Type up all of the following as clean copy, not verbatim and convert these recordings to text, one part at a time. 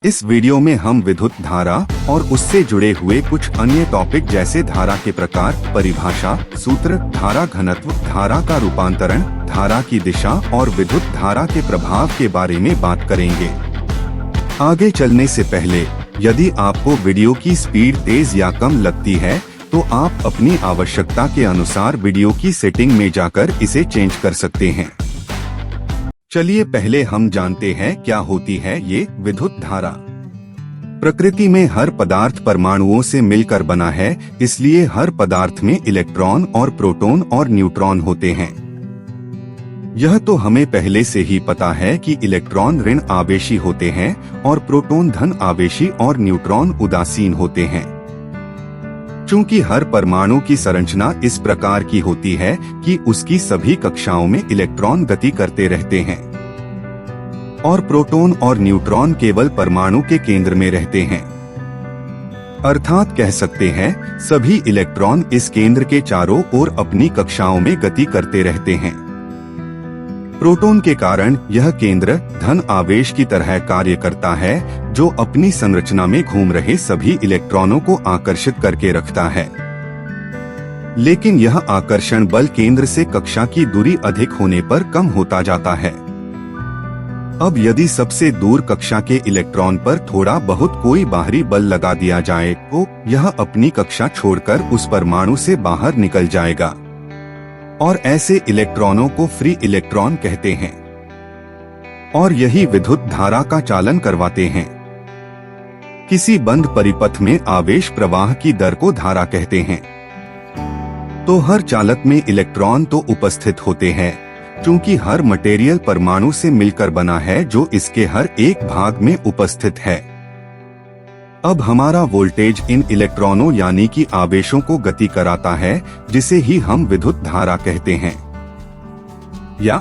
इस वीडियो में हम विद्युत धारा और उससे जुड़े हुए कुछ अन्य टॉपिक जैसे धारा के प्रकार, परिभाषा, सूत्र, धारा घनत्व, धारा का रूपांतरण, धारा की दिशा और विद्युत धारा के प्रभाव के बारे में बात करेंगे। आगे चलने से पहले यदि आपको वीडियो की स्पीड तेज या कम लगती है तो आप अपनी आवश्यकता के अनुसार वीडियो की सेटिंग में जाकर इसे चेंज कर सकते हैं। चलिए पहले हम जानते हैं क्या होती है ये विद्युत धारा। प्रकृति में हर पदार्थ परमाणुओं से मिलकर बना है, इसलिए हर पदार्थ में इलेक्ट्रॉन और प्रोटॉन और न्यूट्रॉन होते हैं। यह तो हमें पहले से ही पता है कि इलेक्ट्रॉन ऋण आवेशी होते हैं और प्रोटॉन धन आवेशी और न्यूट्रॉन उदासीन होते हैं। चूंकि हर परमाणु की संरचना इस प्रकार की होती है कि उसकी सभी कक्षाओं में इलेक्ट्रॉन गति करते रहते हैं और प्रोटॉन और न्यूट्रॉन केवल परमाणु के केंद्र में रहते हैं। अर्थात कह सकते हैं सभी इलेक्ट्रॉन इस केंद्र के चारों ओर अपनी कक्षाओं में गति करते रहते हैं। प्रोटॉन के कारण यह केंद्र धन आवेश की तरह कार्य करता है, जो अपनी संरचना में घूम रहे सभी इलेक्ट्रॉनों को आकर्षित करके रखता है। लेकिन यह आकर्षण बल केंद्र से कक्षा की दूरी अधिक होने पर कम होता जाता है। अब यदि सबसे दूर कक्षा के इलेक्ट्रॉन पर थोड़ा बहुत कोई बाहरी बल लगा दिया जाए तो यह अपनी कक्षा छोड़कर उस परमाणु से बाहर निकल जाएगा और ऐसे इलेक्ट्रॉनों को फ्री इलेक्ट्रॉन कहते हैं और यही विद्युत धारा का चालन करवाते हैं। किसी बंद परिपथ में आवेश प्रवाह की दर को धारा कहते हैं। तो हर चालक में इलेक्ट्रॉन तो उपस्थित होते हैं, क्योंकि हर मटेरियल परमाणु से मिलकर बना है जो इसके हर एक भाग में उपस्थित है। अब हमारा वोल्टेज इन इलेक्ट्रॉनों यानी कि आवेशों को गति कराता है, जिसे ही हम विद्युत धारा कहते हैं। या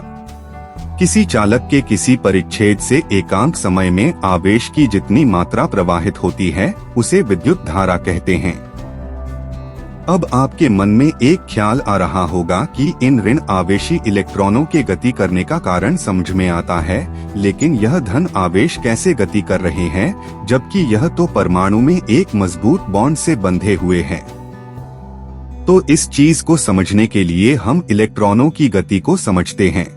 किसी चालक के किसी परिच्छेद से एकांक समय में आवेश की जितनी मात्रा प्रवाहित होती है उसे विद्युत धारा कहते हैं। अब आपके मन में एक ख्याल आ रहा होगा कि इन ऋण आवेशी इलेक्ट्रॉनों के गति करने का कारण समझ में आता है, लेकिन यह धन आवेश कैसे गति कर रहे हैं, जबकि यह तो परमाणु में एक मजबूत बॉन्ड से बंधे हुए हैं। तो इस चीज को समझने के लिए हम इलेक्ट्रॉनों की गति को समझते हैं।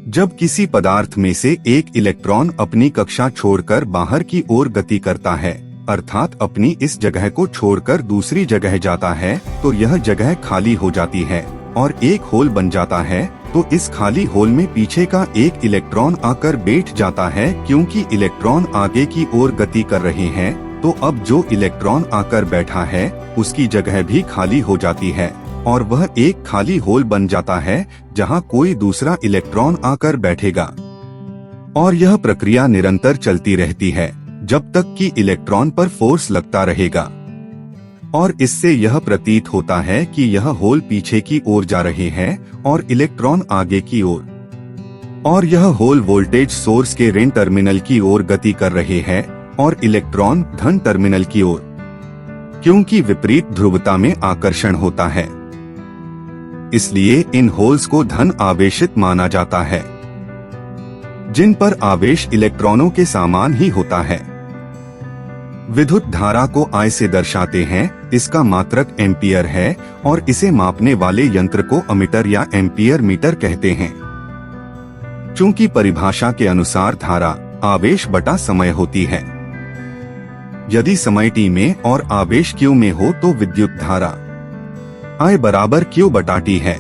जब किसी पदार्थ में से एक इलेक्ट्रॉन अपनी कक्षा छोड़कर बाहर की ओर गति करता है, अर्थात अपनी इस जगह को छोड़कर दूसरी जगह जाता है, तो यह जगह खाली हो जाती है और एक होल बन जाता है। तो इस खाली होल में पीछे का एक इलेक्ट्रॉन आकर बैठ जाता है। क्योंकि इलेक्ट्रॉन आगे की ओर गति कर रहे हैं, तो अब जो इलेक्ट्रॉन आकर बैठा है उसकी जगह भी खाली हो जाती है और वह एक खाली होल बन जाता है जहां कोई दूसरा इलेक्ट्रॉन आकर बैठेगा। और यह प्रक्रिया निरंतर चलती रहती है जब तक कि इलेक्ट्रॉन पर फोर्स लगता रहेगा और इससे यह प्रतीत होता है कि यह होल पीछे की ओर जा रहे हैं और इलेक्ट्रॉन आगे की ओर, और यह होल वोल्टेज सोर्स के ऋण टर्मिनल की ओर गति कर रहे हैं और इलेक्ट्रॉन धन टर्मिनल की ओर, क्योंकि विपरीत ध्रुवता में आकर्षण होता है। इसलिए इन होल्स को धन आवेशित माना जाता है, जिन पर आवेश इलेक्ट्रॉनों के समान ही होता है। विद्युत धारा को I से दर्शाते हैं। इसका मात्रक एम्पियर है और इसे मापने वाले यंत्र को अमीटर या एम्पियर मीटर कहते हैं। चूंकि परिभाषा के अनुसार धारा आवेश बटा समय होती है। यदि समय t में और आवेश q में हो तो विद्युत धारा I बराबर q बटा t है।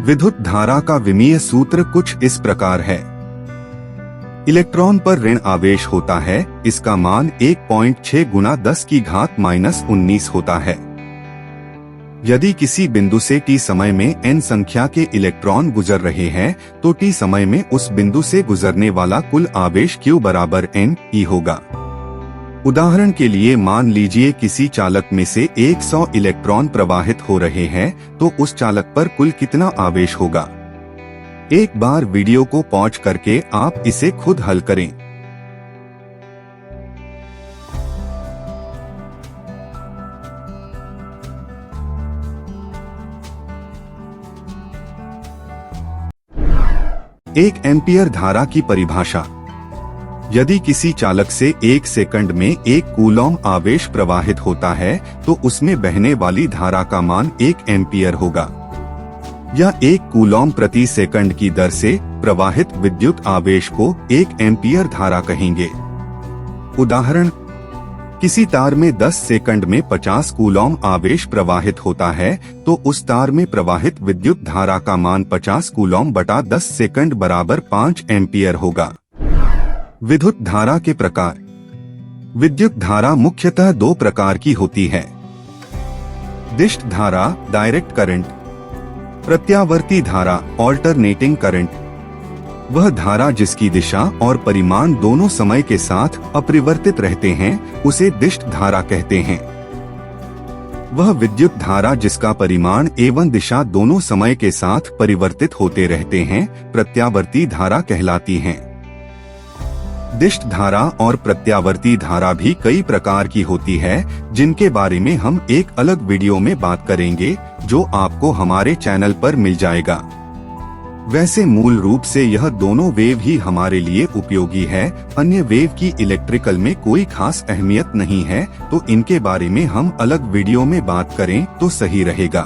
विद्युत धारा का विमीय सूत्र कुछ इस प्रकार है। इलेक्ट्रॉन पर ऋण आवेश होता है, इसका मान 1.6 गुना 10 की घात -19 होता है। यदि किसी बिंदु से t समय में n संख्या के इलेक्ट्रॉन गुजर रहे हैं तो t समय में उस बिंदु से गुजरने वाला कुल आवेश q बराबर n e होगा। उदाहरण के लिए मान लीजिए किसी चालक में से 100 इलेक्ट्रॉन प्रवाहित हो रहे हैं, तो उस चालक पर कुल कितना आवेश होगा। एक बार वीडियो को पॉज करके आप इसे खुद हल करें। एक एम्पियर धारा की परिभाषा। यदि किसी चालक से 1 सेकंड में 1 कूलॉम आवेश प्रवाहित होता है तो उसमें बहने वाली धारा का मान 1 एम्पियर होगा, या 1 कूलॉम प्रति सेकंड की दर से प्रवाहित विद्युत आवेश को 1 एम्पियर धारा कहेंगे। उदाहरण, किसी तार में 10 सेकंड में 50 कूलॉम आवेश प्रवाहित होता है तो उस तार में प्रवाहित विद्युत धारा का मान 50 कूलॉम बटा 10 सेकंड बराबर 5 एम्पियर होगा। विद्युत धारा के प्रकार। विद्युत धारा मुख्यतः 2 प्रकार की होती है। दिष्ट धारा डायरेक्ट करंट, प्रत्यावर्ती धारा ऑल्टरनेटिंग करंट। वह धारा जिसकी दिशा और परिमाण दोनों समय के साथ अपरिवर्तित रहते हैं उसे दिष्ट धारा कहते हैं। वह विद्युत धारा जिसका परिमाण एवं दिशा दोनों समय के साथ परिवर्तित होते रहते हैं प्रत्यावर्ती धारा कहलाती हैं। दिष्ट धारा और प्रत्यावर्ती धारा भी कई प्रकार की होती है, जिनके बारे में हम एक अलग वीडियो में बात करेंगे, जो आपको हमारे चैनल पर मिल जाएगा। वैसे मूल रूप से यह दोनों वेव ही हमारे लिए उपयोगी है। अन्य वेव की इलेक्ट्रिकल में कोई खास अहमियत नहीं है, तो इनके बारे में हम अलग वीडियो में बात करें तो सही रहेगा।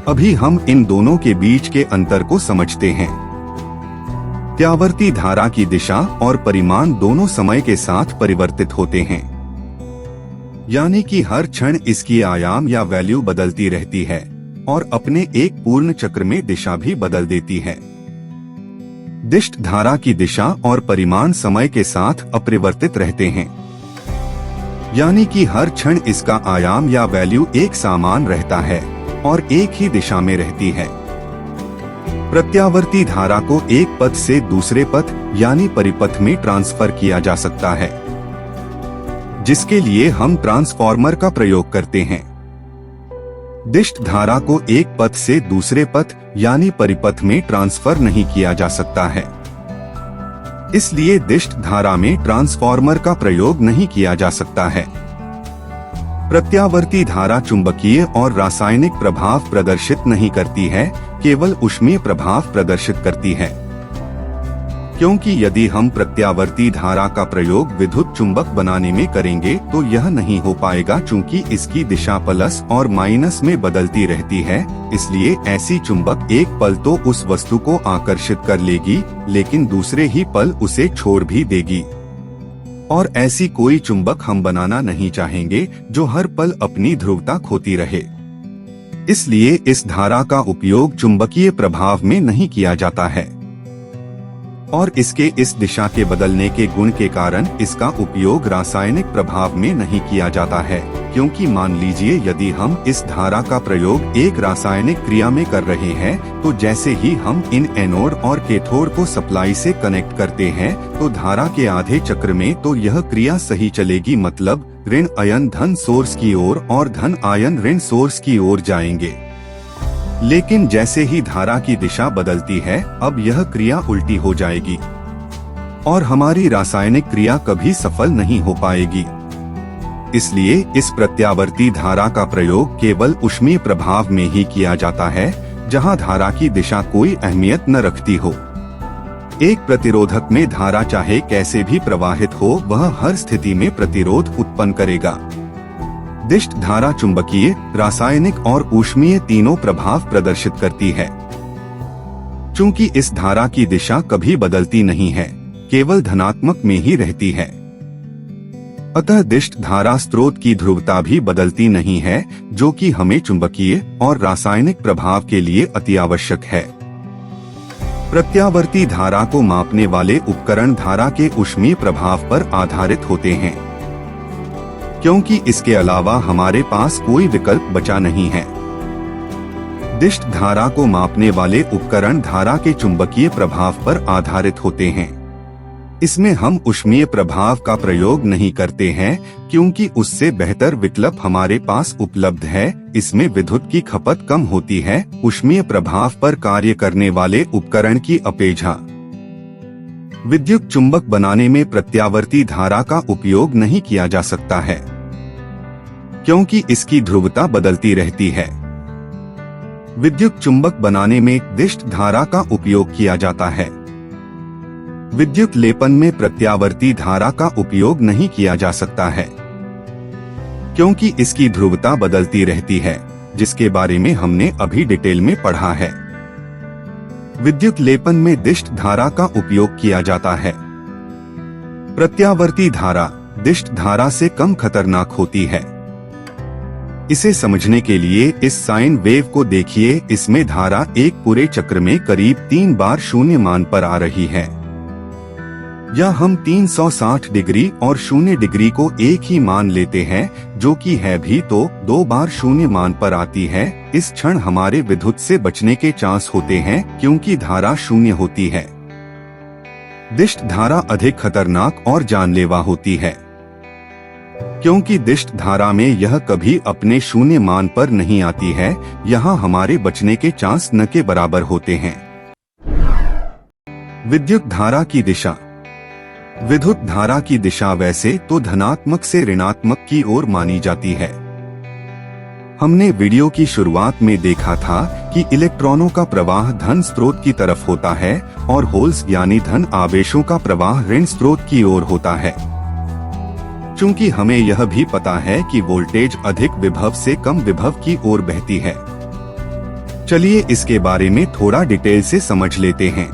अभी हम इन दोनों के बीच के अंतर को समझते हैं। प्रत्यावर्ती धारा की दिशा और परिमाण दोनों समय के साथ परिवर्तित होते हैं, यानी कि हर क्षण इसकी आयाम या वैल्यू बदलती रहती है और अपने एक पूर्ण चक्र में दिशा भी बदल देती है। दिष्ट धारा की दिशा और परिमाण समय के साथ अपरिवर्तित रहते हैं, यानी कि हर क्षण इसका आयाम या वैल्यू एक समान रहता है और एक ही दिशा में रहती है। प्रत्यावर्ती धारा को एक पथ से दूसरे पथ यानी परिपथ में ट्रांसफर किया जा सकता है, जिसके लिए हम ट्रांसफार्मर का प्रयोग करते हैं। दिष्ट धारा को एक पथ से दूसरे पथ यानी परिपथ में ट्रांसफर नहीं किया जा सकता है, इसलिए दिष्ट धारा में ट्रांसफार्मर का प्रयोग नहीं किया जा सकता है। प्रत्यावर्ती धारा चुंबकीय और रासायनिक प्रभाव प्रदर्शित नहीं करती है, केवल ऊष्मीय प्रभाव प्रदर्शित करती है। क्योंकि यदि हम प्रत्यावर्ती धारा का प्रयोग विद्युत चुंबक बनाने में करेंगे तो यह नहीं हो पाएगा, चूंकि इसकी दिशा प्लस और माइनस में बदलती रहती है। इसलिए ऐसी चुंबक एक पल तो उस वस्तु को आकर्षित कर लेगी, लेकिन दूसरे ही पल उसे छोड़ भी देगी। और ऐसी कोई चुंबक हम बनाना नहीं चाहेंगे जो हर पल अपनी ध्रुवता खोती रहे। इसलिए इस धारा का उपयोग चुंबकीय प्रभाव में नहीं किया जाता है और इसके इस दिशा के बदलने के गुण के कारण इसका उपयोग रासायनिक प्रभाव में नहीं किया जाता है। क्योंकि मान लीजिए यदि हम इस धारा का प्रयोग एक रासायनिक क्रिया में कर रहे हैं तो जैसे ही हम इन एनोड और कैथोड को सप्लाई से कनेक्ट करते हैं तो धारा के आधे चक्र में तो यह क्रिया सही चलेगी, मतलब ऋण आयन धन सोर्स की ओर और धन आयन ऋण सोर्स की ओर जाएंगे। लेकिन जैसे ही धारा की दिशा बदलती है अब यह क्रिया उल्टी हो जाएगी और हमारी रासायनिक क्रिया कभी सफल नहीं हो पाएगी। इसलिए इस प्रत्यावर्ती धारा का प्रयोग केवल ऊष्मीय प्रभाव में ही किया जाता है, जहां धारा की दिशा कोई अहमियत न रखती हो। एक प्रतिरोधक में धारा चाहे कैसे भी प्रवाहित हो वह हर स्थिति में प्रतिरोध उत्पन्न करेगा। दिष्ट धारा चुंबकीय, रासायनिक और ऊष्मीय तीनों प्रभाव प्रदर्शित करती है। चूंकि इस धारा की दिशा कभी बदलती नहीं है, केवल धनात्मक में ही रहती है, अतः दिष्ट धारा स्रोत की ध्रुवता भी बदलती नहीं है, जो कि हमें चुंबकीय और रासायनिक प्रभाव के लिए अति आवश्यक है। प्रत्यावर्ती धारा को मापने वाले उपकरण धारा के ऊष्मीय प्रभाव पर आधारित होते हैं, क्योंकि इसके अलावा हमारे पास कोई विकल्प बचा नहीं है। दिष्ट धारा को मापने वाले उपकरण धारा के चुंबकीय प्रभाव पर आधारित होते हैं। इसमें हम ऊष्मीय प्रभाव का प्रयोग नहीं करते हैं, क्योंकि उससे बेहतर विकल्प हमारे पास उपलब्ध है। इसमें विद्युत की खपत कम होती है ऊष्मीय प्रभाव पर कार्य करने वाले उपकरण की अपेक्षा। विद्युत चुंबक बनाने में प्रत्यावर्ती धारा का उपयोग नहीं किया जा सकता है, क्योंकि इसकी ध्रुवता बदलती रहती है। विद्युत चुंबक बनाने में दिष्ट धारा का उपयोग किया जाता है। विद्युत लेपन में प्रत्यावर्ती धारा का उपयोग नहीं किया जा सकता है, क्योंकि इसकी ध्रुवता बदलती रहती है, जिसके बारे में हमने अभी डिटेल में पढ़ा है। विद्युत लेपन में दिष्ट धारा का उपयोग किया जाता है। प्रत्यावर्ती धारा दिष्ट धारा से कम खतरनाक होती है। इसे समझने के लिए इस साइन वेव को देखिए। इसमें धारा एक पूरे चक्र में करीब 3 बार शून्य मान पर आ रही है, या हम 360 डिग्री और 0 डिग्री को एक ही मान लेते हैं, जो कि है भी तो 2 बार शून्य मान पर आती है। इस क्षण हमारे विद्युत से बचने के चांस होते हैं, क्योंकि धारा शून्य होती है। दिष्ट धारा अधिक खतरनाक और जानलेवा होती है, क्योंकि दिष्ट धारा में यह कभी अपने शून्य मान पर नहीं आती है। यहाँ हमारे बचने के चांस न के बराबर होते हैं। विद्युत धारा की दिशा। विद्युत धारा की दिशा वैसे तो धनात्मक से ऋणात्मक की ओर मानी जाती है। हमने वीडियो की शुरुआत में देखा था कि इलेक्ट्रॉनों का प्रवाह धन स्रोत की तरफ होता है और होल्स यानी धन आवेशों का प्रवाह ऋण स्रोत की ओर होता है। चूंकि हमें यह भी पता है कि वोल्टेज अधिक विभव से कम विभव की ओर बहती है, चलिए इसके बारे में थोड़ा डिटेल से समझ लेते हैं।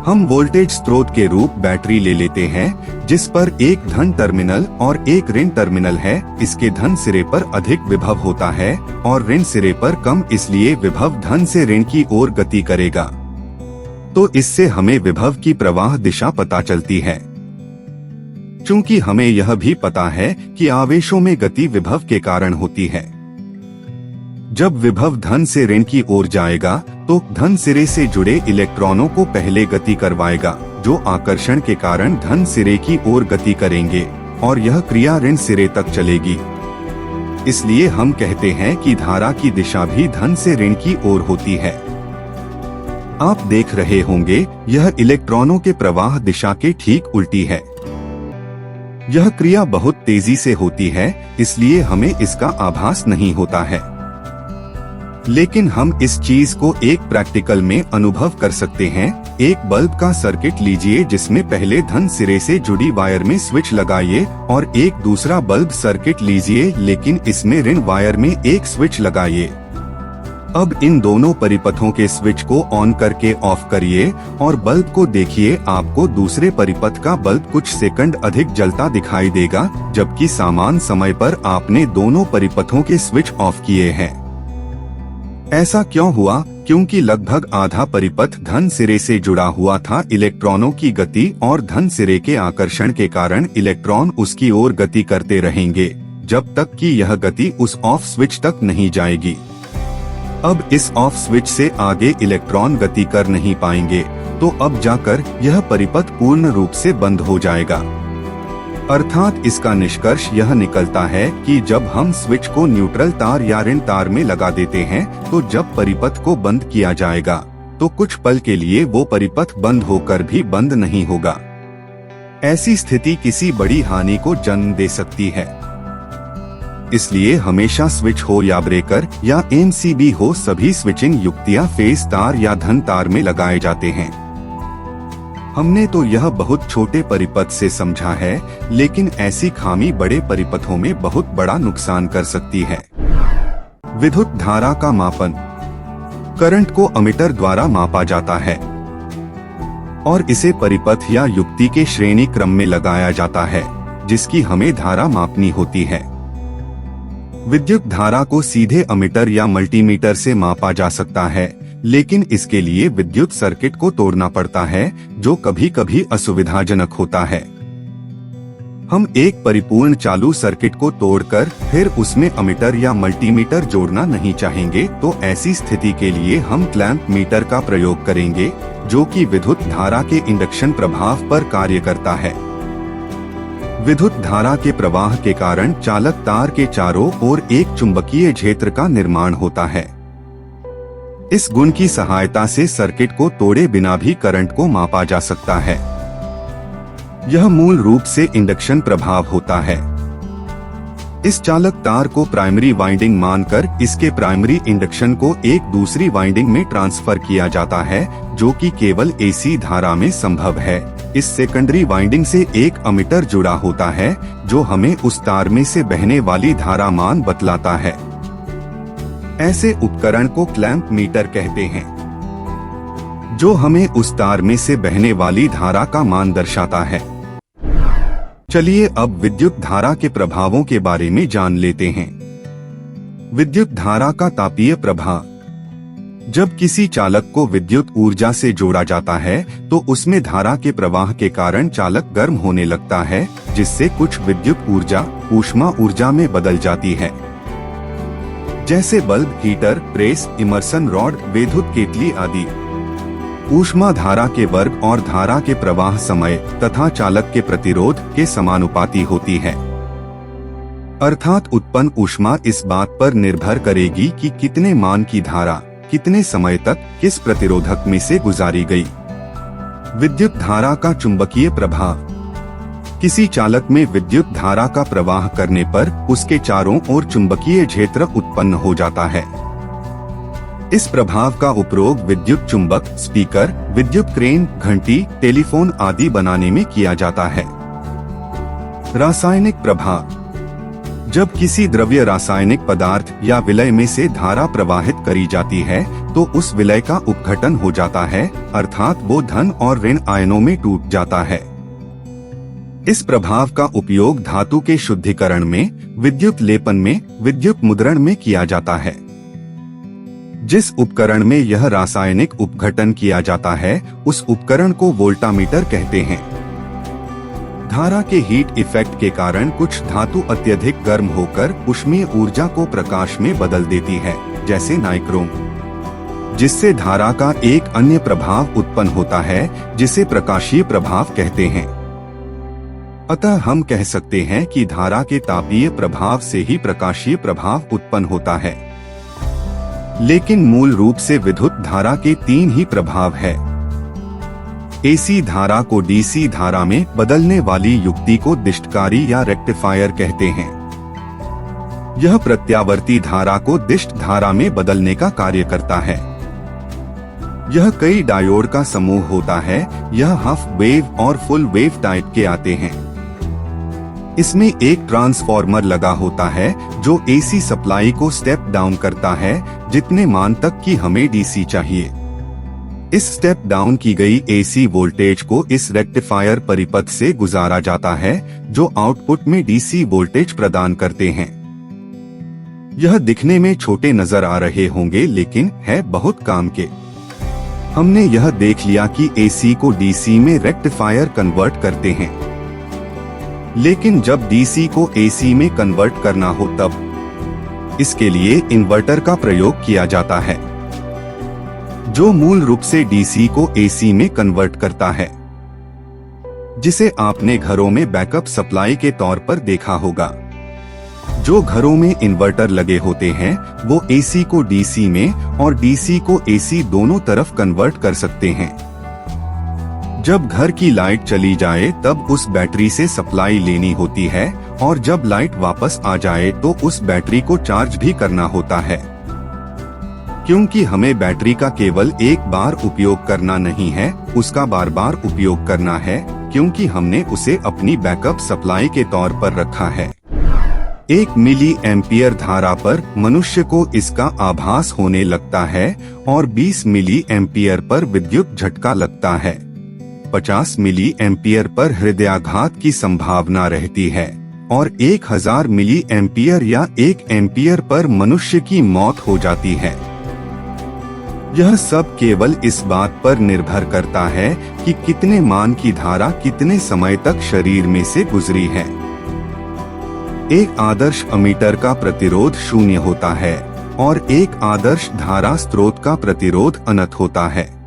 हम वोल्टेज स्रोत के रूप बैटरी ले लेते हैं, जिस पर एक धन टर्मिनल और एक ऋण टर्मिनल है। इसके धन सिरे पर अधिक विभव होता है और ऋण सिरे पर कम, इसलिए विभव धन से ऋण की ओर गति करेगा। तो इससे हमें विभव की प्रवाह दिशा पता चलती है। चूंकि हमें यह भी पता है कि आवेशों में गति विभव के कारण होती है। जब विभव धन से ऋण की ओर जाएगा तो धन सिरे से जुड़े इलेक्ट्रॉनों को पहले गति करवाएगा, जो आकर्षण के कारण धन सिरे की ओर गति करेंगे और यह क्रिया ऋण सिरे तक चलेगी। इसलिए हम कहते हैं कि धारा की दिशा भी धन से ऋण की ओर होती है। आप देख रहे होंगे यह इलेक्ट्रॉनों के प्रवाह दिशा के ठीक उल्टी है। यह क्रिया बहुत तेजी से होती है, इसलिए हमें इसका आभास नहीं होता है। लेकिन हम इस चीज को एक प्रैक्टिकल में अनुभव कर सकते हैं। एक बल्ब का सर्किट लीजिए, जिसमें पहले धन सिरे से जुड़ी वायर में स्विच लगाइए और एक दूसरा बल्ब सर्किट लीजिए, लेकिन इसमें ऋण वायर में एक स्विच लगाइए। अब इन दोनों परिपथों के स्विच को ऑन करके ऑफ करिए और बल्ब को देखिए। आपको दूसरे परिपथ का बल्ब कुछ सेकंड अधिक जलता दिखाई देगा, जबकि समान समय पर आपने दोनों परिपथों के स्विच ऑफ किए हैं। ऐसा क्यों हुआ? क्योंकि लगभग आधा परिपथ धन सिरे से जुड़ा हुआ था। इलेक्ट्रॉनों की गति और धन सिरे के आकर्षण के कारण इलेक्ट्रॉन उसकी ओर गति करते रहेंगे, जब तक कि यह गति उस ऑफ स्विच तक नहीं जाएगी। अब इस ऑफ स्विच से आगे इलेक्ट्रॉन गति कर नहीं पाएंगे, तो अब जाकर यह परिपथ पूर्ण रूप से बंद हो जाएगा। अर्थात इसका निष्कर्ष यह निकलता है कि जब हम स्विच को न्यूट्रल तार या ऋण तार में लगा देते हैं, तो जब परिपथ को बंद किया जाएगा तो कुछ पल के लिए वो परिपथ बंद होकर भी बंद नहीं होगा। ऐसी स्थिति किसी बड़ी हानि को जन्म दे सकती है। इसलिए हमेशा स्विच हो या ब्रेकर या एमसीबी हो, सभी स्विचिंग युक्तियां फेज तार या धन तार में लगाए जाते हैं। हमने तो यह बहुत छोटे परिपथ से समझा है, लेकिन ऐसी खामी बड़े परिपथों में बहुत बड़ा नुकसान कर सकती है। विद्युत धारा का मापन। करंट को अमीटर द्वारा मापा जाता है और इसे परिपथ या युक्ति के श्रेणी क्रम में लगाया जाता है, जिसकी हमें धारा मापनी होती है। विद्युत धारा को सीधे अमीटर या मल्टीमीटर से मापा जा सकता है, लेकिन इसके लिए विद्युत सर्किट को तोड़ना पड़ता है, जो कभी कभी असुविधाजनक होता है। हम एक परिपूर्ण चालू सर्किट को तोड़कर फिर उसमें अमीटर या मल्टीमीटर जोड़ना नहीं चाहेंगे, तो ऐसी स्थिति के लिए हम क्लैंप मीटर का प्रयोग करेंगे, जो कि विद्युत धारा के इंडक्शन प्रभाव पर कार्य करता है। विद्युत धारा के प्रवाह के कारण चालक तार के चारों ओर एक चुंबकीय क्षेत्र का निर्माण होता है। इस गुण की सहायता से सर्किट को तोड़े बिना भी करंट को मापा जा सकता है। यह मूल रूप से इंडक्शन प्रभाव होता है। इस चालक तार को प्राइमरी वाइंडिंग मानकर इसके प्राइमरी इंडक्शन को एक दूसरी वाइंडिंग में ट्रांसफर किया जाता है, जो कि केवल एसी धारा में संभव है। इस सेकेंडरी वाइंडिंग से एक अमीटर जुड़ा होता है, जो हमें उस तार में से बहने वाली धारा मान बतलाता है। ऐसे उपकरण को क्लैंप मीटर कहते हैं, जो हमें उस तार में से बहने वाली धारा का मान दर्शाता है। चलिए अब विद्युत धारा के प्रभावों के बारे में जान लेते हैं। विद्युत धारा का तापीय प्रभाव। जब किसी चालक को विद्युत ऊर्जा से जोड़ा जाता है तो उसमें धारा के प्रवाह के कारण चालक गर्म होने लगता है, जिससे कुछ विद्युत ऊर्जा ऊष्मा ऊर्जा में बदल जाती है, जैसे bulb, heater, press, immersion rod, विद्युत केतली आदि। ऊष्मा धारा के वर्ग और धारा के प्रवाह समय तथा चालक के प्रतिरोध के समानुपाती होती है। अर्थात उत्पन्न ऊष्मा इस बात पर निर्भर करेगी कि कितने मान की धारा कितने समय तक किस प्रतिरोधक में से गुजारी गई। विद्युत धारा का चुंबकीय प्रभाव। किसी चालक में विद्युत धारा का प्रवाह करने पर उसके चारों ओर चुंबकीय क्षेत्र उत्पन्न हो जाता है। इस प्रभाव का उपयोग विद्युत चुंबक, स्पीकर, विद्युत क्रेन, घंटी, टेलीफोन आदि बनाने में किया जाता है। रासायनिक प्रभाव। जब किसी द्रव्य रासायनिक पदार्थ या विलय में से धारा प्रवाहित करी जाती है तो उस विलय का अपघटन हो जाता है, अर्थात वो धन और ऋण आयनों में टूट जाता है। इस प्रभाव का उपयोग धातु के शुद्धिकरण में, विद्युत लेपन में, विद्युत मुद्रण में किया जाता है। जिस उपकरण में यह रासायनिक अपघटन किया जाता है उस उपकरण को वोल्टामीटर कहते हैं। धारा के हीट इफेक्ट के कारण कुछ धातु अत्यधिक गर्म होकर ऊष्मीय ऊर्जा को प्रकाश में बदल देती है, जैसे नाइक्रोम, जिससे धारा का एक अन्य प्रभाव उत्पन्न होता है जिसे प्रकाशीय प्रभाव कहते हैं। अतः हम कह सकते हैं कि धारा के तापीय प्रभाव से ही प्रकाशीय प्रभाव उत्पन्न होता है। लेकिन मूल रूप से विद्युत धारा के 3 ही प्रभाव है। एसी धारा को डीसी धारा में बदलने वाली युक्ति को दिष्टकारी या रेक्टिफायर कहते हैं। यह प्रत्यावर्ती धारा को दिष्ट धारा में बदलने का कार्य करता है। यह कई डायोड का समूह होता है। यह हाफ वेव और फुल वेव टाइप के आते हैं। इसमें एक ट्रांसफॉर्मर लगा होता है जो एसी सप्लाई को स्टेप डाउन करता है जितने मान तक कि हमें डीसी चाहिए। इस स्टेप डाउन की गई एसी वोल्टेज को इस रेक्टिफायर परिपथ से गुजारा जाता है जो आउटपुट में डीसी वोल्टेज प्रदान करते हैं। यह दिखने में छोटे नजर आ रहे होंगे लेकिन है बहुत काम के। हमने यह देख लिया कि एसी को डीसी में रेक्टिफायर कन्वर्ट करते हैं, लेकिन जब डीसी को एसी में कन्वर्ट करना हो तब इसके लिए इन्वर्टर का प्रयोग किया जाता है, जो मूल रूप से डीसी को एसी में कन्वर्ट करता है, जिसे आपने घरों में बैकअप सप्लाई के तौर पर देखा होगा। जो घरों में इन्वर्टर लगे होते हैं वो एसी को डीसी में और डीसी को एसी दोनों तरफ कन्वर्ट कर सकते हैं। जब घर की लाइट चली जाए तब उस बैटरी से सप्लाई लेनी होती है और जब लाइट वापस आ जाए तो उस बैटरी को चार्ज भी करना होता है। क्योंकि हमें बैटरी का केवल एक बार उपयोग करना नहीं है, उसका बार बार उपयोग करना है, क्योंकि हमने उसे अपनी बैकअप सप्लाई के तौर पर रखा है। 1 मिली एम्पियर धारा पर मनुष्य को इसका आभास होने लगता है और 20 मिली एम्पियर पर विद्युत झटका लगता है। 50 मिली एम्पियर पर हृदयाघात की संभावना रहती है और 1000 मिली एम्पियर या 1 एम्पियर पर मनुष्य की मौत हो जाती है। यह सब केवल इस बात पर निर्भर करता है कि कितने मान की धारा कितने समय तक शरीर में से गुजरी है। एक आदर्श अमीटर का प्रतिरोध 0 होता है और एक आदर्श धारा स्रोत का प्रतिरोध अनंत होता है।